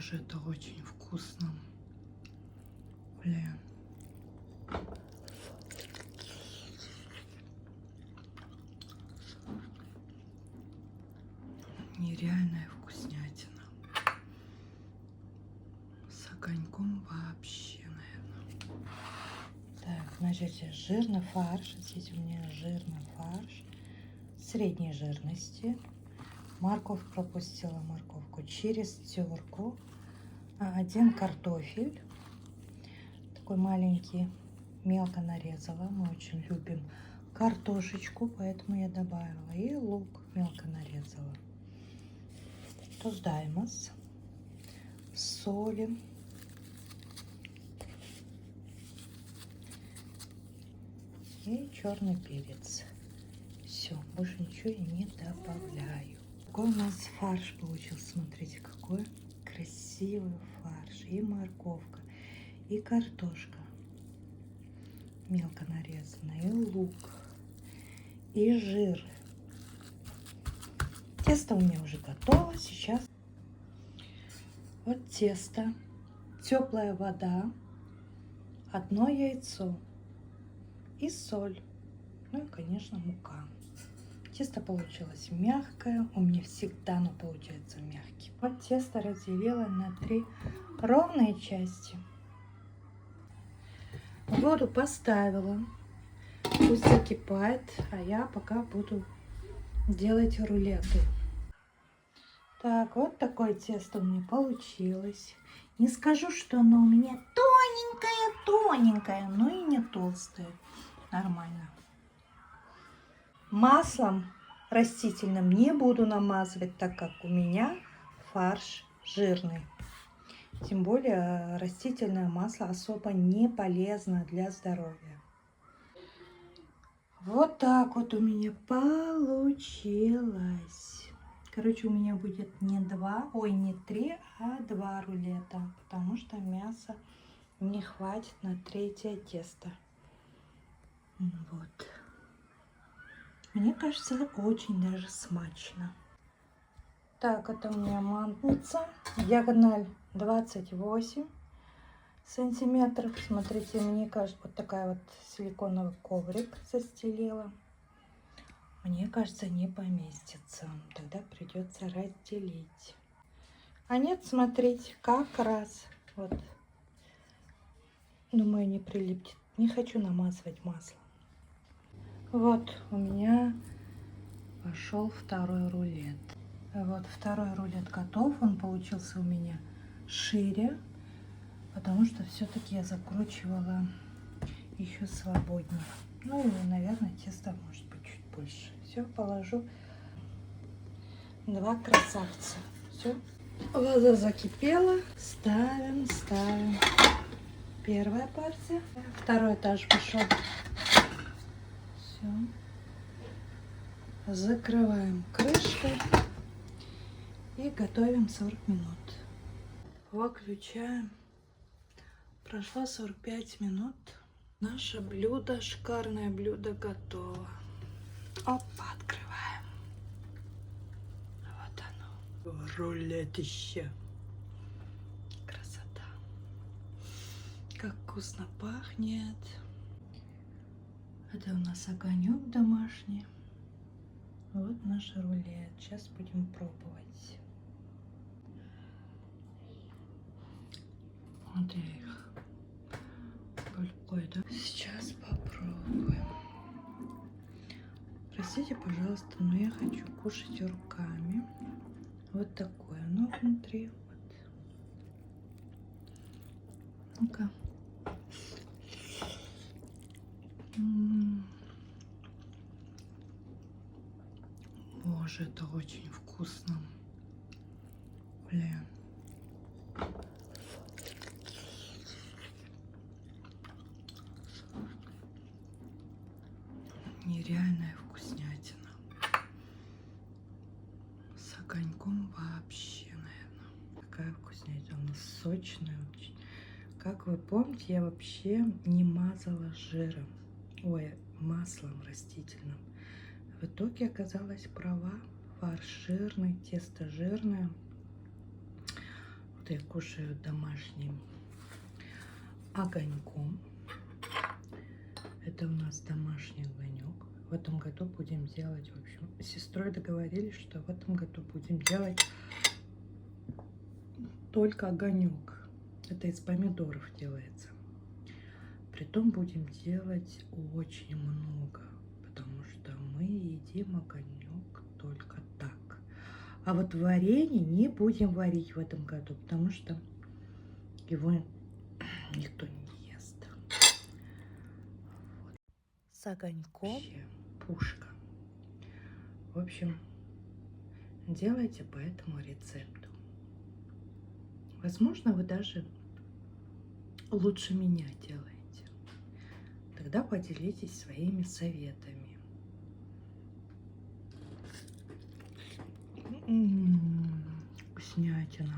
Боже, это очень вкусно. Блин. Нереальная вкуснятина. С огоньком вообще, наверное. Так, значит, здесь жирный фарш. Здесь у меня жирный фарш средней жирности. Морковь пропустила морковку через терку. Один картофель. Такой маленький. Мелко нарезала. Мы очень любим картошечку, поэтому я добавила. И лук мелко нарезала. Туздаемос. Солим. И черный перец. Все, больше ничего я не добавляю. Какой у нас фарш получился. Смотрите, какой красивый фарш. И морковка, и картошка мелко нарезанная, и лук, и жир. Тесто у меня уже готово. Сейчас вот тесто, теплая вода, одно яйцо и соль. Ну и, конечно, мука. Тесто получилось мягкое. У меня всегда оно получается мягким. Вот тесто разделила на 3 ровные части. Воду поставила. Пусть закипает, а я пока буду делать рулеты. Так, вот такое тесто у меня получилось. Не скажу, что оно у меня тоненькое, но и не толстое. Нормально. Маслом растительным не буду намазывать, так как у меня фарш жирный. Тем более растительное масло особо не полезно для здоровья. Вот так вот у меня получилось. Короче, у меня будет не 3, а 2 рулета, потому что мяса не хватит на 3-е тесто. Вот. Мне кажется, очень даже смачно. Так, это у меня мантница. Диагональ 28 сантиметров. Смотрите, мне кажется, вот такая вот силиконовый коврик застелила. Мне кажется, не поместится. Тогда придется разделить. А нет, смотрите, как раз. Вот. Думаю, не прилипнет. Не хочу намазывать масло. Вот у меня пошел 2-й рулет. Вот 2-й рулет готов. Он получился у меня шире, потому что все-таки я закручивала еще свободнее. Ну и, наверное, тесто может быть чуть больше. Все, положу 2 красавца. Все. Вода закипела. Ставим. 1-я партия. 2-й этаж пошел. Все. Закрываем крышкой и готовим 40 минут. Выключаем. Прошло 45 минут. Наше блюдо, шикарное блюдо готово. Опа, открываем. Вот оно. Рулетище. Красота. Как вкусно пахнет. Это у нас огонек домашний. Вот наш рулет. Сейчас будем пробовать. Вот их. Ой, да? Сейчас попробуем. Простите, пожалуйста, но я хочу кушать руками. Вот такое оно внутри. Вот. Ну-ка. Боже, это очень вкусно. Блин. Нереальная вкуснятина. С огоньком вообще, наверное. Такая вкуснятина. Она сочная очень. Как вы помните, я вообще не мазала жиром. Ой, маслом растительным. В итоге оказалась права. Фарш жирный, тесто жирное. Вот я кушаю домашним огоньком. Это у нас домашний огонек. В этом году будем делать, в общем, с сестрой договорились, что в этом году будем делать только огонек. Это из помидоров делается. Притом будем делать очень много, потому что мы едим огонек только так. А вот варенье не будем варить в этом году, потому что его никто не ест. Вот. С огоньком вообще пушка. В общем, делайте по этому рецепту. Возможно, вы даже лучше меня делаете. Тогда поделитесь своими советами. Вкуснятина.